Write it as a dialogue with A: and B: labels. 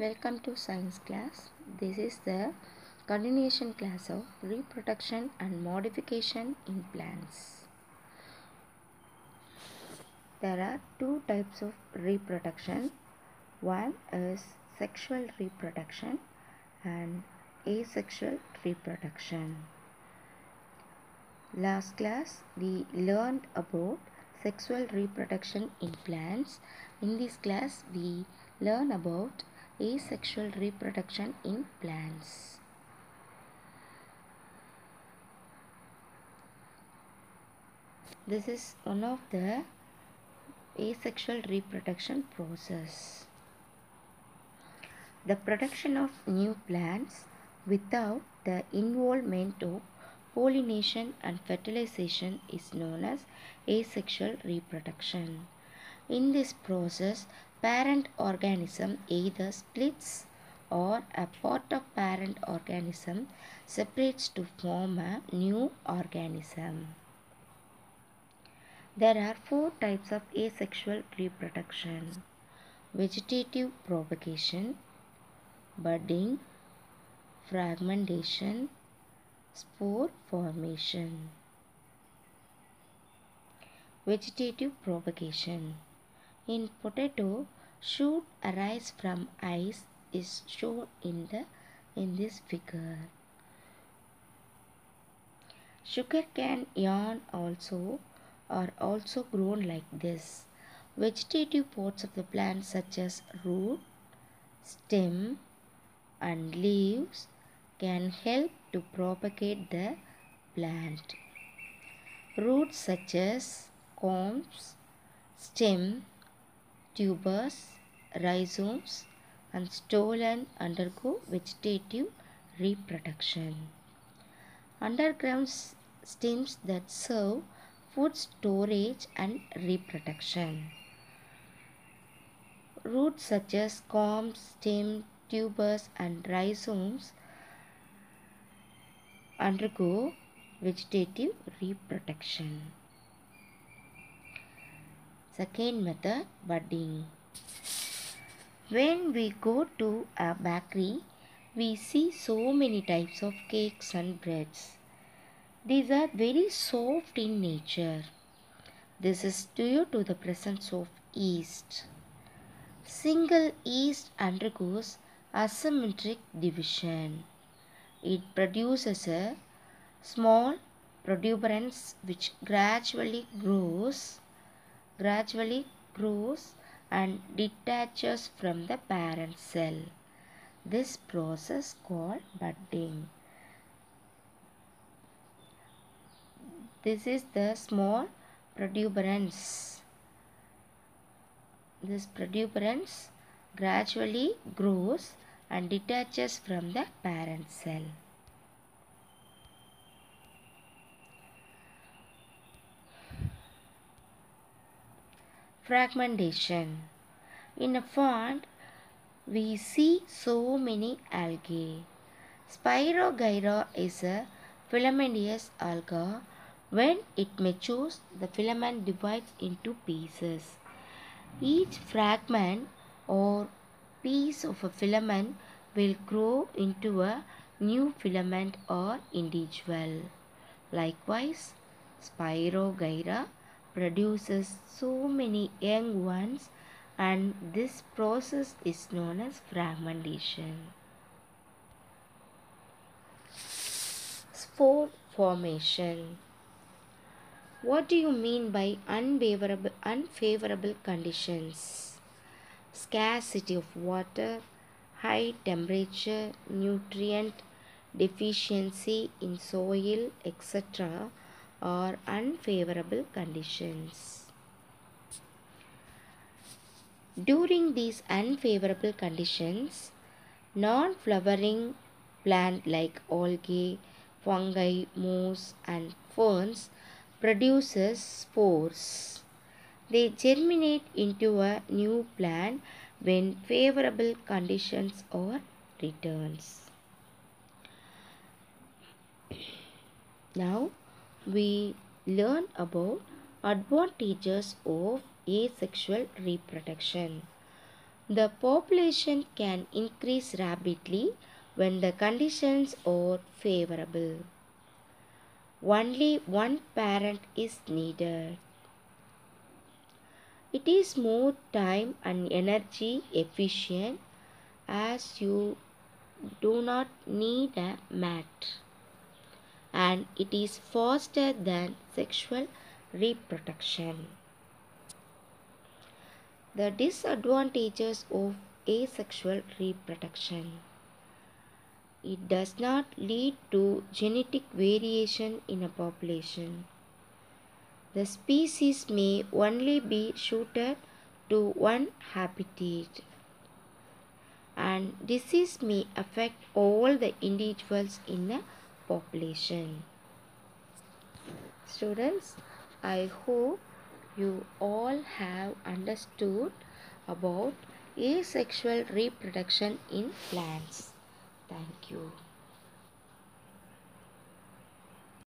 A: Welcome to science class. This is the continuation class of reproduction and modification in plants. There are two types of reproduction. One is sexual reproduction and asexual reproduction. Last class we learned about sexual reproduction in plants. In this class we learn about asexual reproduction in plants. This is one of the asexual reproduction process. The production of new plants without the involvement of pollination and fertilization is known as asexual reproduction. In this process, parent organism either splits or a part of parent organism separates to form a new organism. There are four types of asexual reproduction: vegetative propagation, budding, fragmentation, spore formation. Vegetative propagation. In potato, shoot arise from eyes is shown in this figure. Sugarcane yarn are also grown like this. Vegetative parts of the plant such as root, stem and leaves can help to propagate the plant. Roots such as corms, stem, tubers, rhizomes and stolon undergo vegetative reproduction. Underground stems that serve food storage and reproduction. Roots such as corms, stem, tubers and rhizomes undergo vegetative reproduction. Second method, budding. When we go to a bakery, we see so many types of cakes and breads. These are very soft in nature. This is due to the presence of yeast. Single yeast undergoes asymmetric division. It produces a small protuberance which gradually grows and detaches from the parent cell. This process called budding. This is the small protuberance. This protuberance gradually grows and detaches from the parent cell. Fragmentation. In a pond, we see so many algae. Spirogyra is a filamentous alga. When it matures, the filament divides into pieces. Each fragment or piece of a filament will grow into a new filament or individual. Likewise, Spirogyra produces so many young ones, and this process is known as fragmentation. Spore formation. What do you mean by unfavorable conditions? Scarcity of water, high temperature, nutrient deficiency in soil, etc. are unfavorable conditions. During these unfavorable conditions, non-flowering plant like algae, fungi, moss and ferns produces spores. They germinate into a new plant when favorable conditions are returned. Now we learn about advantages of asexual reproduction. The population can increase rapidly when the conditions are favorable. Only one parent is needed. It is more time and energy efficient as you do not need a mat, and it is faster than sexual reproduction. The disadvantages of asexual reproduction. It does not lead to genetic variation in a population. The species may only be suited to one habitat, and disease may affect all the individuals in a population. Students, I hope you all have understood about asexual reproduction in plants. Thank you.